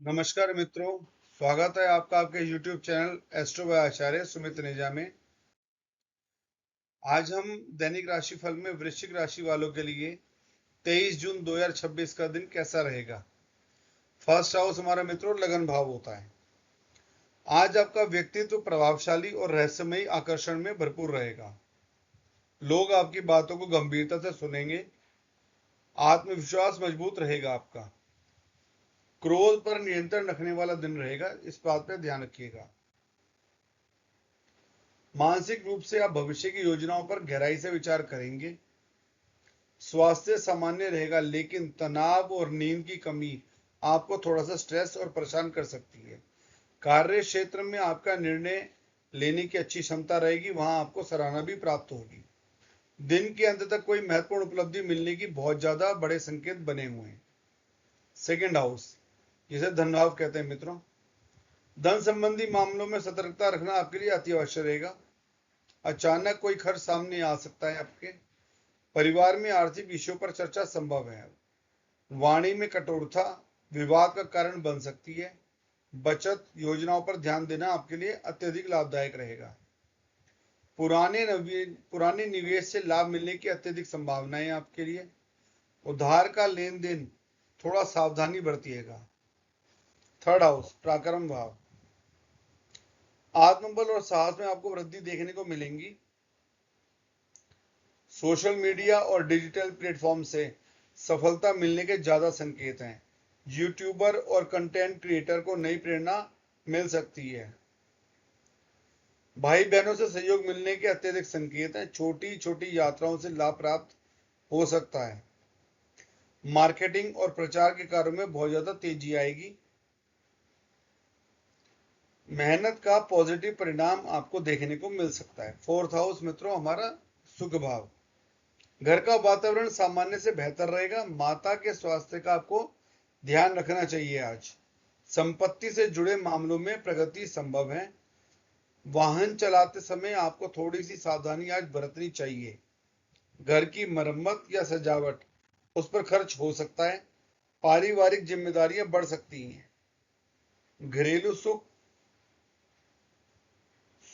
नमस्कार मित्रों, स्वागत है आपका आपके YouTube चैनल एस्ट्रो बाय आचार्य सुमित नेजा में। आज हम दैनिक राशिफल में वृश्चिक राशि वालों के लिए 23 जून 2026 का दिन कैसा रहेगा। फर्स्ट हाउस हमारा मित्रों लगन भाव होता है। आज आपका व्यक्तित्व प्रभावशाली और रहस्यमयी आकर्षण में भरपूर रहेगा। लोग आपकी बातों को गंभीरता से सुनेंगे। आत्मविश्वास मजबूत रहेगा आपका। क्रोध पर नियंत्रण रखने वाला दिन रहेगा, इस बात पे ध्यान रखिएगा। मानसिक रूप से आप भविष्य की योजनाओं पर गहराई से विचार करेंगे। स्वास्थ्य सामान्य रहेगा, लेकिन तनाव और नींद की कमी आपको थोड़ा सा स्ट्रेस और परेशान कर सकती है। कार्य क्षेत्र में आपका निर्णय लेने की अच्छी क्षमता रहेगी, वहां आपको सराहना भी प्राप्त होगी। दिन के अंत तक कोई महत्वपूर्ण उपलब्धि मिलने की बहुत ज्यादा बड़े संकेत बने हुए हैं। सेकेंड हाउस, जिसे धन भाव कहते हैं मित्रों, धन संबंधी मामलों में सतर्कता रखना आपके लिए अति आवश्यक रहेगा। अचानक कोई खर्च सामने आ सकता है आपके। परिवार में आर्थिक विषयों पर चर्चा संभव है। वाणी में कठोरता विवाद का कारण बन सकती है। बचत योजनाओं पर ध्यान देना आपके लिए अत्यधिक लाभदायक रहेगा। पुराने निवेश से लाभ मिलने की अत्यधिक संभावनाएं आपके लिए। उधार का लेन देन थोड़ा सावधानी बरतिएगा। थर्ड हाउस पराक्रम भाव, आत्मबल और साहस में आपको वृद्धि देखने को मिलेंगी। सोशल मीडिया और डिजिटल प्लेटफॉर्म से सफलता मिलने के ज्यादा संकेत हैं। यूट्यूबर और कंटेंट क्रिएटर को नई प्रेरणा मिल सकती है। भाई बहनों से सहयोग मिलने के अत्यधिक संकेत हैं। छोटी छोटी यात्राओं से लाभ प्राप्त हो सकता है। मार्केटिंग और प्रचार के कार्यों में बहुत ज्यादा तेजी आएगी। मेहनत का पॉजिटिव परिणाम आपको देखने को मिल सकता है। फोर्थ हाउस मित्रों हमारा सुख भाव, घर का वातावरण सामान्य से बेहतर रहेगा। माता के स्वास्थ्य का आपको ध्यान रखना चाहिए। आज संपत्ति से जुड़े मामलों में प्रगति संभव है। वाहन चलाते समय आपको थोड़ी सी सावधानी आज बरतनी चाहिए। घर की मरम्मत या सजावट, उस पर खर्च हो सकता है। पारिवारिक जिम्मेदारियां बढ़ सकती हैं। घरेलू सुख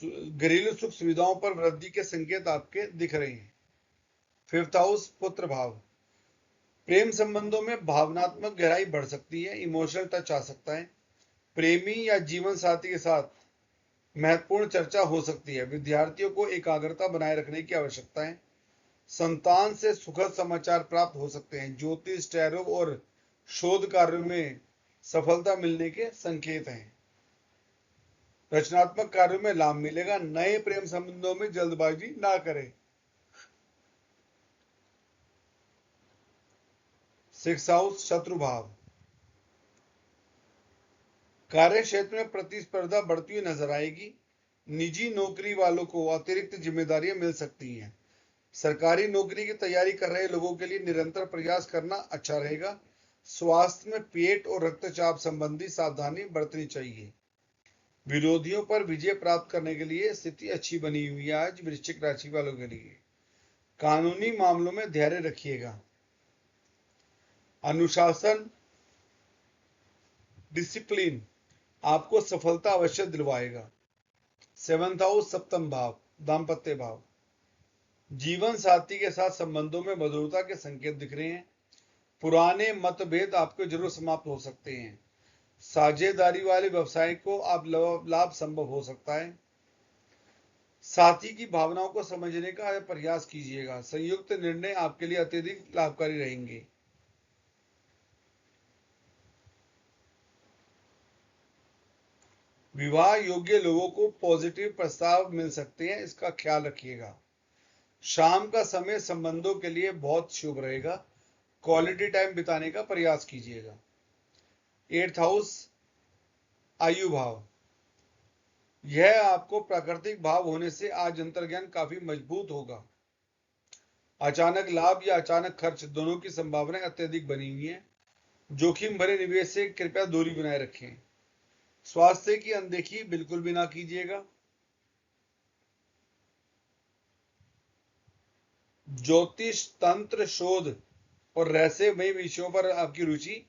घरेलू सुख सुविधाओं पर वृद्धि के संकेत आपके दिख रहे हैं। फिफ्थ हाउस पुत्र भाव, प्रेम संबंधों में भावनात्मक गहराई बढ़ सकती है। इमोशनल टच आ सकता है। प्रेमी या जीवन साथी के साथ महत्वपूर्ण चर्चा हो सकती है। विद्यार्थियों को एकाग्रता बनाए रखने की आवश्यकता है। संतान से सुखद समाचार प्राप्त हो सकते हैं। ज्योतिष, टैरो और शोध कार्यों में सफलता मिलने के संकेत हैं। रचनात्मक कार्यों में लाभ मिलेगा। नए प्रेम संबंधों में जल्दबाजी ना करें। सिक्स हाउस शत्रु भाव, कार्य क्षेत्र में प्रतिस्पर्धा बढ़ती हुई नजर आएगी। निजी नौकरी वालों को अतिरिक्त जिम्मेदारियां मिल सकती हैं। सरकारी नौकरी की तैयारी कर रहे लोगों के लिए निरंतर प्रयास करना अच्छा रहेगा। स्वास्थ्य में पेट और रक्तचाप संबंधी सावधानी बरतनी चाहिए। विरोधियों पर विजय प्राप्त करने के लिए स्थिति अच्छी बनी हुई है आज वृश्चिक राशि वालों के लिए। कानूनी मामलों में धैर्य रखिएगा। अनुशासन, डिसिप्लिन आपको सफलता अवश्य दिलवाएगा। सेवंथ हाउस सप्तम भाव, दाम्पत्य भाव, जीवन साथी के साथ संबंधों में मधुरता के संकेत दिख रहे हैं। पुराने मतभेद आपको जरूर समाप्त हो सकते हैं। साझेदारी वाले व्यवसाय को आप लाभ संभव हो सकता है। साथी की भावनाओं को समझने का प्रयास कीजिएगा। संयुक्त निर्णय आपके लिए अत्यधिक लाभकारी रहेंगे। विवाह योग्य लोगों को पॉजिटिव प्रस्ताव मिल सकते हैं, इसका ख्याल रखिएगा। शाम का समय संबंधों के लिए बहुत शुभ रहेगा। क्वालिटी टाइम बिताने का प्रयास कीजिएगा। एट्थ हाउस आयु भाव, यह आपको प्राकृतिक भाव होने से आज अंतर्ज्ञान काफी मजबूत होगा। अचानक लाभ या अचानक खर्च दोनों की संभावनाएं अत्यधिक बनी हुई है। जोखिम भरे निवेश से कृपया दूरी बनाए रखें। स्वास्थ्य की अनदेखी बिल्कुल भी ना कीजिएगा। ज्योतिष, तंत्र, शोध और रहस्यमय विषयों पर आपकी रुचि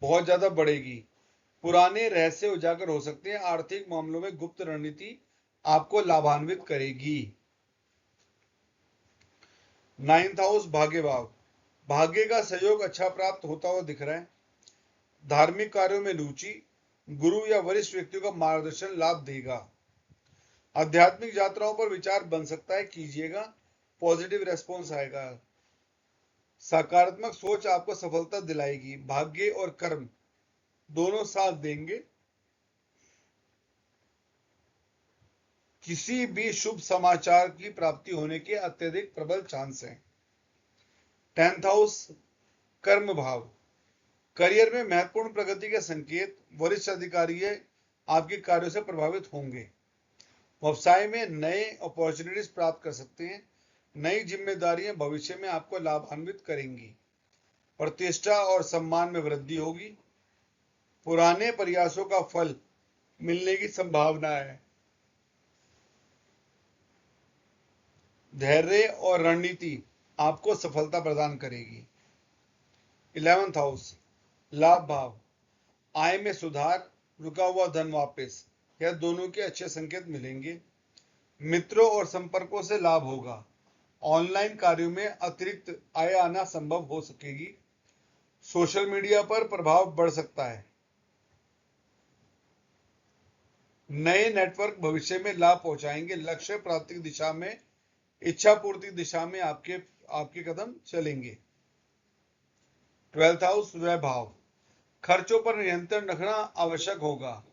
बहुत ज्यादा बढ़ेगी। पुराने रहस्य उजागर हो सकते हैं। आर्थिक मामलों में गुप्त रणनीति आपको लाभान्वित करेगी। 9th हाउस भाग्य भाव, भाग्य का सहयोग अच्छा प्राप्त होता हुआ दिख रहा है। धार्मिक कार्यों में रुचि, गुरु या वरिष्ठ व्यक्तियों का मार्गदर्शन लाभ देगा। आध्यात्मिक यात्राओं पर विचार बन सकता है, कीजिएगा, पॉजिटिव रेस्पॉन्स आएगा। सकारात्मक सोच आपको सफलता दिलाएगी। भाग्य और कर्म दोनों साथ देंगे। किसी भी शुभ समाचार की प्राप्ति होने के अत्यधिक प्रबल चांस हैं। 10th हाउस कर्म भाव, करियर में महत्वपूर्ण प्रगति के संकेत। वरिष्ठ अधिकारी आपके कार्यों से प्रभावित होंगे। व्यवसाय में नए अपॉर्चुनिटीज प्राप्त कर सकते हैं। नई जिम्मेदारियां भविष्य में आपको लाभान्वित करेंगी। प्रतिष्ठा और सम्मान में वृद्धि होगी। पुराने प्रयासों का फल मिलने की संभावना है। धैर्य और रणनीति आपको सफलता प्रदान करेगी। 11th हाउस लाभ भाव, आय में सुधार, रुका हुआ धन वापस, यह दोनों के अच्छे संकेत मिलेंगे। मित्रों और संपर्कों से लाभ होगा। ऑनलाइन कार्यों में अतिरिक्त आय आना संभव हो सकेगी। सोशल मीडिया पर प्रभाव बढ़ सकता है। नए नेटवर्क भविष्य में लाभ पहुंचाएंगे। लक्ष्य प्राप्ति दिशा में, इच्छा पूर्ति दिशा में आपके कदम चलेंगे। 12th हाउस वैभव, खर्चों पर नियंत्रण रखना आवश्यक होगा।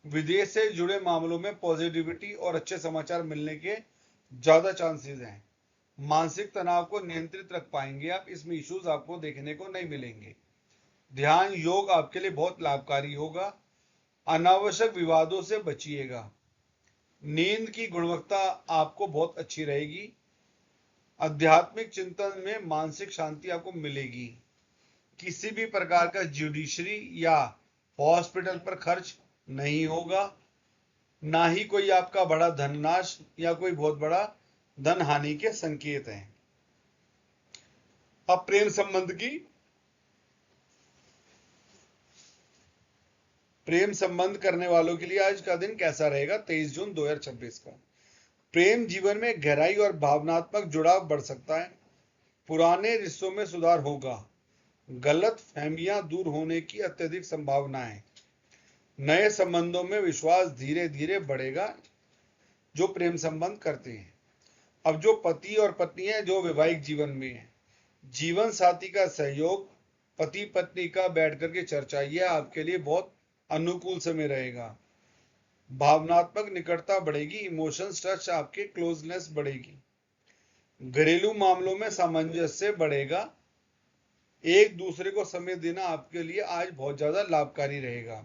विदेश से जुड़े मामलों में पॉजिटिविटी और अच्छे समाचार मिलने के ज्यादा चांसेस हैं। मानसिक तनाव को नियंत्रित रख पाएंगे आप, इसमें इश्यूज आपको देखने को नहीं मिलेंगे। ध्यान योग आपके लिए बहुत लाभकारी होगा। अनावश्यक विवादों से बचिएगा। नींद की गुणवत्ता आपको बहुत अच्छी रहेगी। आध्यात्मिक चिंतन में मानसिक शांति आपको मिलेगी। किसी भी प्रकार का जुडिशरी या हॉस्पिटल पर खर्च नहीं होगा। ना ही कोई आपका बड़ा धननाश या कोई बहुत बड़ा धन हानि के संकेत हैं। अब प्रेम संबंध करने वालों के लिए आज का दिन कैसा रहेगा? 23 जून 2026 का। प्रेम जीवन में गहराई और भावनात्मक जुड़ाव बढ़ सकता है। पुराने रिश्तों में सुधार होगा। गलत फहमियां दूर होने की अत्यधिक संभावना है। नए संबंधों में विश्वास धीरे धीरे बढ़ेगा जो प्रेम संबंध करते हैं। अब जो पति और पत्नी है जो वैवाहिक जीवन में है, जीवन साथी का सहयोग, पति पत्नी का बैठ करके चर्चा, यह आपके लिए बहुत अनुकूल समय रहेगा। भावनात्मक निकटता बढ़ेगी। इमोशंस टच, आपके क्लोजनेस बढ़ेगी। घरेलू मामलों में सामंजस्य बढ़ेगा। एक दूसरे को समय देना आपके लिए आज बहुत ज्यादा लाभकारी रहेगा।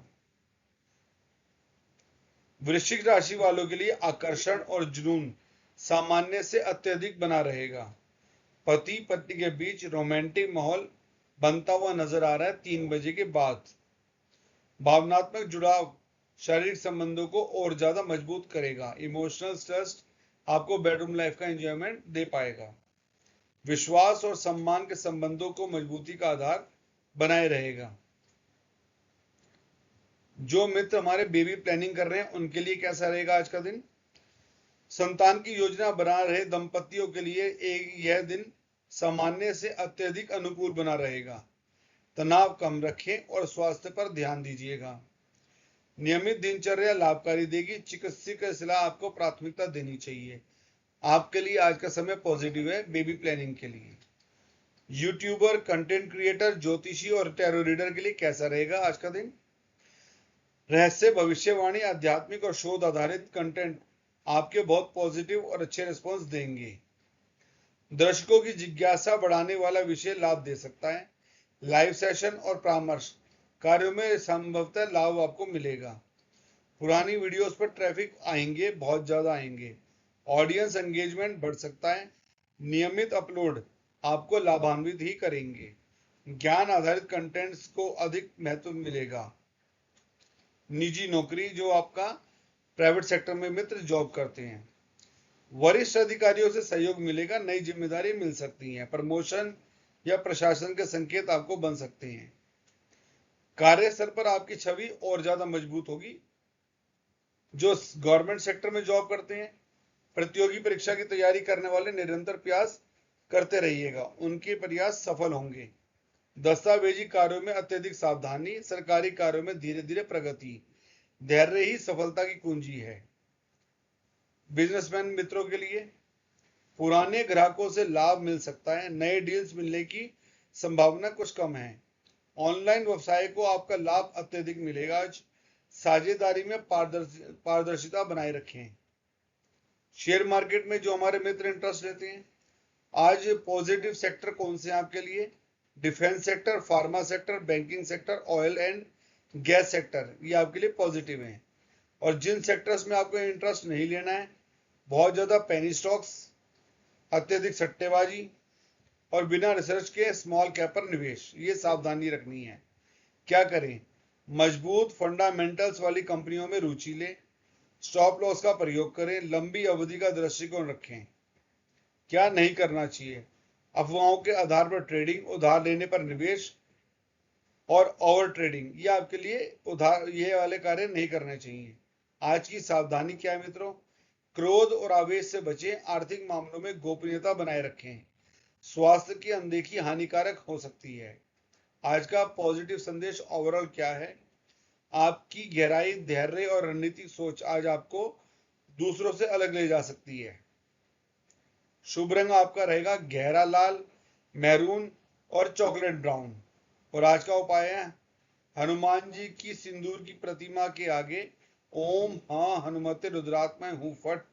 वृश्चिक राशि वालों के लिए आकर्षण और जुनून सामान्य से अत्यधिक बना रहेगा। पति पत्नी के बीच रोमांटिक माहौल बनता हुआ नजर आ रहा है 3 बजे के बाद। भावनात्मक जुड़ाव शारीरिक संबंधों को और ज्यादा मजबूत करेगा। इमोशनल ट्रस्ट आपको बेडरूम लाइफ का एंजॉयमेंट दे पाएगा। विश्वास और सम्मान के संबंधों को मजबूती का आधार बनाए रहेगा। जो मित्र हमारे बेबी प्लानिंग कर रहे हैं उनके लिए कैसा रहेगा आज का दिन? संतान की योजना बना रहे दंपतियों के लिए यह दिन सामान्य से अत्यधिक अनुकूल बना रहेगा। तनाव कम रखें और स्वास्थ्य पर ध्यान दीजिएगा। नियमित दिनचर्या लाभकारी देगी। चिकित्सकीय सलाह आपको प्राथमिकता देनी चाहिए। आपके लिए आज का समय पॉजिटिव है बेबी प्लानिंग के लिए। यूट्यूबर, कंटेंट क्रिएटर, ज्योतिषी और टैरो रीडर के लिए कैसा रहेगा आज का दिन? रहस्य, भविष्यवाणी, आध्यात्मिक और शोध आधारित कंटेंट आपके बहुत पॉजिटिव और अच्छे रिस्पॉन्स देंगे। दर्शकों की जिज्ञासा बढ़ाने वाला विषय लाभ दे सकता है। लाइव सेशन और परामर्श कार्यों में संभवतः लाभ आपको मिलेगा। पुरानी वीडियोस पर ट्रैफिक आएंगे, बहुत ज्यादा आएंगे। ऑडियंस एंगेजमेंट बढ़ सकता है। नियमित अपलोड आपको लाभान्वित ही करेंगे। ज्ञान आधारित कंटेंट्स को अधिक महत्व मिलेगा। निजी नौकरी, जो आपका प्राइवेट सेक्टर में मित्र जॉब करते हैं, वरिष्ठ अधिकारियों से सहयोग मिलेगा। नई जिम्मेदारी मिल सकती है। प्रमोशन या प्रशासन के संकेत आपको बन सकते हैं। कार्यस्थल पर आपकी छवि और ज्यादा मजबूत होगी। जो गवर्नमेंट सेक्टर में जॉब करते हैं, प्रतियोगी परीक्षा की तैयारी करने वाले निरंतर प्रयास करते रहिएगा, उनके प्रयास सफल होंगे। दस्तावेजी कार्यों में अत्यधिक सावधानी, सरकारी कार्यों में धीरे धीरे प्रगति, धैर्य ही सफलता की कुंजी है। बिजनेसमैन मित्रों के लिए पुराने ग्राहकों से लाभ मिल सकता है, नए डील्स मिलने की संभावना कुछ कम है। ऑनलाइन व्यवसाय को आपका लाभ अत्यधिक मिलेगा। आज साझेदारी में पारदर्शिता बनाए रखें। शेयर मार्केट में जो हमारे मित्र इंटरेस्ट लेते हैं, आज पॉजिटिव सेक्टर कौन से हैं आपके लिए? Defence sector, pharma sector, banking sector, oil and gas sector, ये आपके लिए पॉजिटिव हैं। और जिन सेक्टर्स में आपको इंटरेस्ट नहीं लेना है, बहुत ज्यादा पेनी स्टॉक्स, अत्यधिक सट्टेबाजी और बिना रिसर्च के स्मॉल कैप पर निवेश, ये सावधानी रखनी है। क्या करें? मजबूत फंडामेंटल्स वाली कंपनियों में रुचि लें, स्टॉप लॉस का प्रयोग करें, लंबी अवधि का दृष्टिकोण रखें। क्या नहीं करना चाहिए? अफवाहों के आधार पर ट्रेडिंग, उधार लेने पर निवेश और ओवर ट्रेडिंग, ये आपके लिए उधार ये वाले कार्य नहीं करने चाहिए। आज की सावधानी क्या है मित्रों? क्रोध और आवेश से बचें, आर्थिक मामलों में गोपनीयता बनाए रखें, स्वास्थ्य की अनदेखी हानिकारक हो सकती है। आज का पॉजिटिव संदेश ओवरऑल क्या है? आपकी गहराई, धैर्य और रणनीतिक सोच आज आपको दूसरों से अलग ले जा सकती है। शुभ रंग आपका रहेगा गहरा लाल, मैरून और चॉकलेट ब्राउन। और आज का उपाय है हनुमान जी की सिंदूर की प्रतिमा के आगे ओम हाँ हनुमते रुद्रात्मय हूं फट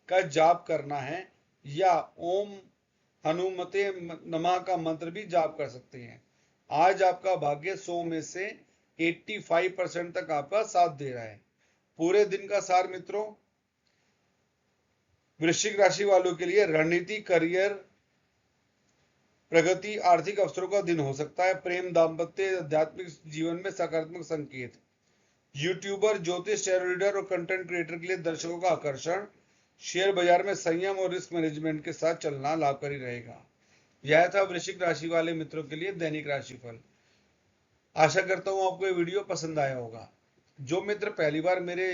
का जाप करना है, या ओम हनुमते नमः का मंत्र भी जाप कर सकते हैं। आज आपका भाग्य 100 में से 85% तक आपका साथ दे रहा है। पूरे दिन का सार मित्रों, वृश्चिक राशि वालों के लिए रणनीति, करियर, प्रगति, आर्थिक अवसरों का दिन हो सकता है। प्रेम, दाम्पत्य, आध्यात्मिक जीवन में सकारात्मक संकेत। यूट्यूबर, ज्योतिष, टैरो रीडर और कंटेंट क्रिएटर के लिए दर्शकों का आकर्षण। शेयर बाजार में संयम और रिस्क मैनेजमेंट के साथ चलना लाभकारी रहेगा। यह था वृश्चिक राशि वाले मित्रों के लिए दैनिक राशिफल। आशा करता हूं आपको ये वीडियो पसंद आया होगा। जो मित्र पहली बार मेरे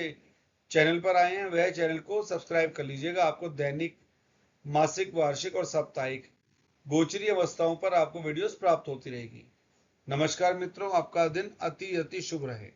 चैनल पर आए हैं, वह चैनल को सब्सक्राइब कर लीजिएगा। आपको दैनिक, मासिक, वार्षिक और साप्ताहिक गोचरीय अवस्थाओं पर आपको वीडियोस प्राप्त होती रहेगी। नमस्कार मित्रों, आपका दिन अति शुभ रहे।